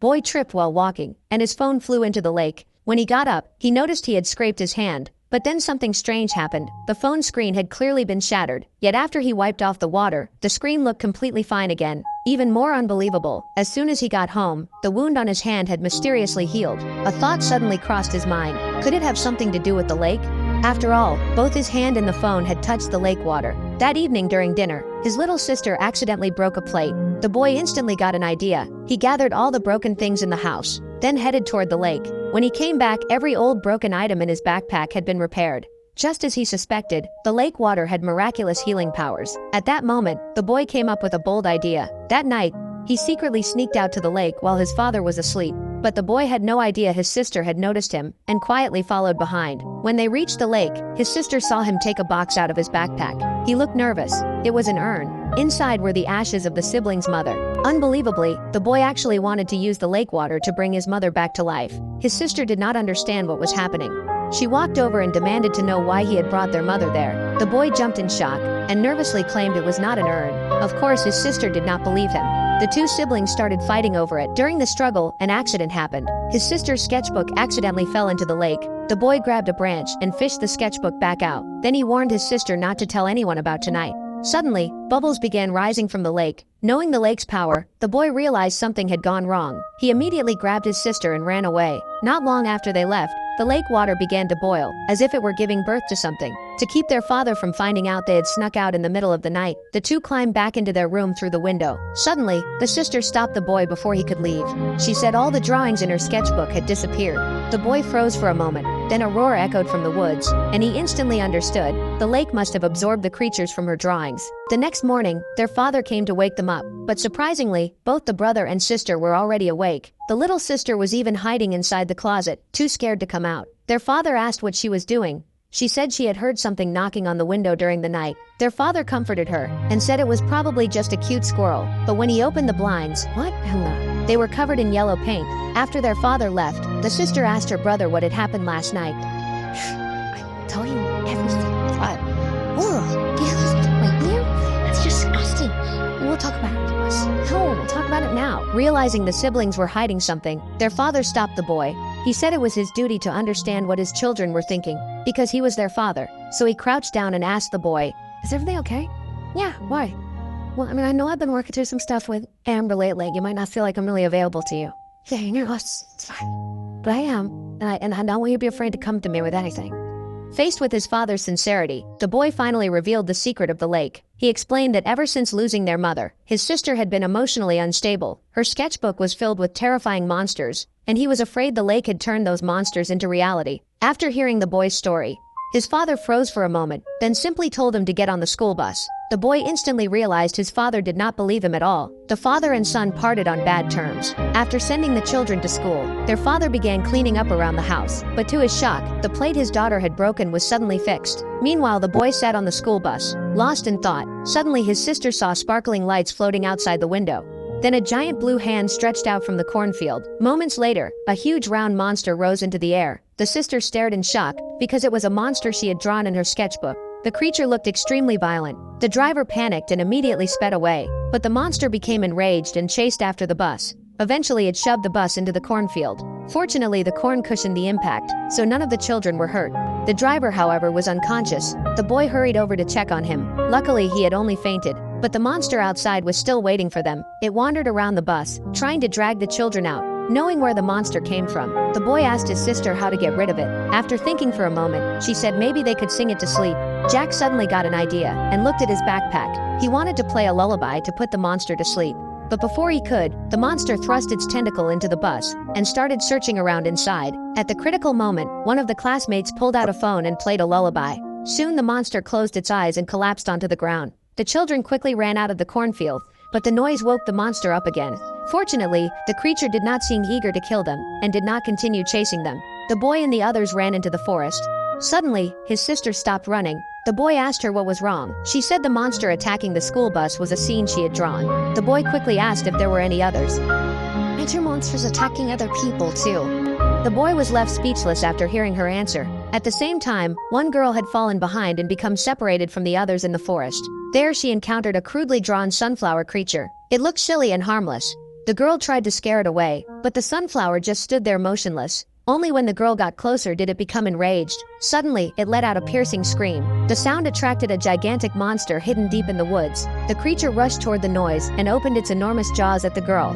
Boy tripped while walking, and his phone flew into the lake. When he got up, he noticed he had scraped his hand. But then something strange happened. The phone screen had clearly been shattered, yet after he wiped off the water, the screen looked completely fine again. Even more unbelievable, as soon as he got home, the wound on his hand had mysteriously healed. A thought suddenly crossed his mind. Could it have something to do with the lake? After all, both his hand and the phone had touched the lake water. That evening during dinner, his little sister accidentally broke a plate. The boy instantly got an idea. He gathered all the broken things in the house, then headed toward the lake. When he came back, every old broken item in his backpack had been repaired. Just as he suspected, the lake water had miraculous healing powers. At that moment, the boy came up with a bold idea. That night, he secretly sneaked out to the lake while his father was asleep. But the boy had no idea his sister had noticed him and quietly followed behind. When they reached the lake, his sister saw him take a box out of his backpack. He looked nervous. It was an urn. Inside were the ashes of the siblings' mother. Unbelievably, the boy actually wanted to use the lake water to bring his mother back to life. His sister did not understand what was happening. She walked over and demanded to know why he had brought their mother there. The boy jumped in shock and nervously claimed it was not an urn. Of course, his sister did not believe him. The two siblings started fighting over it. During the struggle, an accident happened. His sister's sketchbook accidentally fell into the lake. The boy grabbed a branch and fished the sketchbook back out. Then he warned his sister not to tell anyone about tonight. Suddenly, bubbles began rising from the lake. Knowing the lake's power, the boy realized something had gone wrong. He immediately grabbed his sister and ran away. Not long after they left, the lake water began to boil, as if it were giving birth to something. To keep their father from finding out they had snuck out in the middle of the night, the two climbed back into their room through the window. Suddenly, the sister stopped the boy before he could leave. She said all the drawings in her sketchbook had disappeared. The boy froze for a moment, then a roar echoed from the woods, and he instantly understood. The lake must have absorbed the creatures from her drawings. The next morning, their father came to wake them up, but surprisingly, both the brother and sister were already awake. The little sister was even hiding inside the closet, too scared to come out. Their father asked what she was doing. She said she had heard something knocking on the window during the night. Their father comforted her and said it was probably just a cute squirrel. But when he opened the blinds, they were covered in yellow paint. After their father left, the sister asked her brother what had happened last night. I'm telling you everything. That's disgusting. We'll talk about it. No, we'll talk about it now. Realizing the siblings were hiding something, their father stopped the boy. He said it was his duty to understand what his children were thinking, because he was their father. So he crouched down and asked the boy, "Is everything okay?" "Yeah, why?" "Well, I know I've been working through some stuff with Amber lately. You might not feel like I'm really available to you." "Yeah, it's fine. But I am, and I don't want you to be afraid to come to me with anything." Faced with his father's sincerity, the boy finally revealed the secret of the lake. He explained that ever since losing their mother, his sister had been emotionally unstable. Her sketchbook was filled with terrifying monsters, and he was afraid the lake had turned those monsters into reality. After hearing the boy's story, his father froze for a moment, then simply told him to get on the school bus. The boy instantly realized his father did not believe him at all. The father and son parted on bad terms. After sending the children to school, their father began cleaning up around the house. But to his shock, the plate his daughter had broken was suddenly fixed. Meanwhile, the boy sat on the school bus, lost in thought. Suddenly, his sister saw sparkling lights floating outside the window. Then a giant blue hand stretched out from the cornfield. Moments later, a huge round monster rose into the air. The sister stared in shock, because it was a monster she had drawn in her sketchbook. The creature looked extremely violent. The driver panicked and immediately sped away. But the monster became enraged and chased after the bus. Eventually, it shoved the bus into the cornfield. Fortunately, the corn cushioned the impact, so none of the children were hurt. The driver, however, was unconscious. The boy hurried over to check on him. Luckily, he had only fainted. But the monster outside was still waiting for them. It wandered around the bus, trying to drag the children out. Knowing where the monster came from, the boy asked his sister how to get rid of it. After thinking for a moment, she said maybe they could sing it to sleep. Jack suddenly got an idea and looked at his backpack. He wanted to play a lullaby to put the monster to sleep. But before he could, the monster thrust its tentacle into the bus and started searching around inside. At the critical moment, one of the classmates pulled out a phone and played a lullaby. Soon the monster closed its eyes and collapsed onto the ground. The children quickly ran out of the cornfield, but the noise woke the monster up again. Fortunately, the creature did not seem eager to kill them and did not continue chasing them. The boy and the others ran into the forest. Suddenly, his sister stopped running. The boy asked her what was wrong. She said the monster attacking the school bus was a scene she had drawn. The boy quickly asked if there were any others. "Nature monsters attacking other people, too." The boy was left speechless after hearing her answer. At the same time, one girl had fallen behind and become separated from the others in the forest. There she encountered a crudely drawn sunflower creature. It looked silly and harmless, The girl tried to scare it away, but the sunflower just stood there motionless. Only when the girl got closer did it become enraged. Suddenly, it let out a piercing scream. The sound attracted a gigantic monster hidden deep in the woods. The creature rushed toward the noise and opened its enormous jaws at the girl.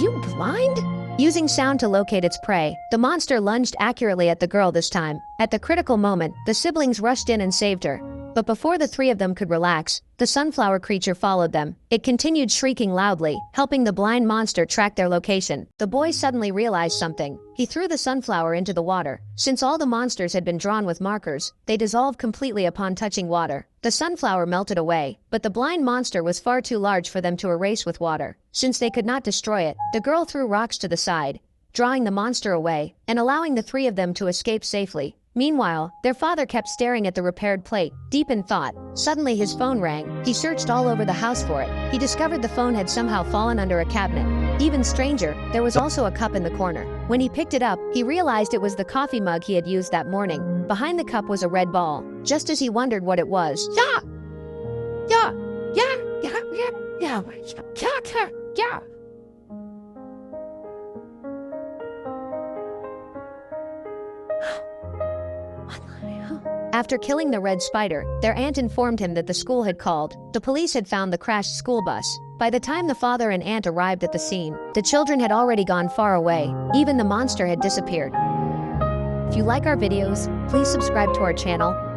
You blind? Using sound to locate its prey, the monster lunged accurately at the girl this time. At the critical moment, the siblings rushed in and saved her. But before the three of them could relax, the sunflower creature followed them. It continued shrieking loudly, helping the blind monster track their location. The boy suddenly realized something. He threw the sunflower into the water. Since all the monsters had been drawn with markers, they dissolved completely upon touching water. The sunflower melted away, but the blind monster was far too large for them to erase with water. Since they could not destroy it, the girl threw rocks to the side, drawing the monster away and allowing the three of them to escape safely. Meanwhile, their father kept staring at the repaired plate, deep in thought. Suddenly his phone rang. He searched all over the house for it. He discovered the phone had somehow fallen under a cabinet. Even stranger, there was also a cup in the corner. When he picked it up, he realized it was the coffee mug he had used that morning. Behind the cup was a red ball. Just as he wondered what it was, after killing the red spider, their aunt informed him that the school had called. The police had found the crashed school bus. By the time the father and aunt arrived at the scene, the children had already gone far away. Even the monster had disappeared. If you like our videos, please subscribe to our channel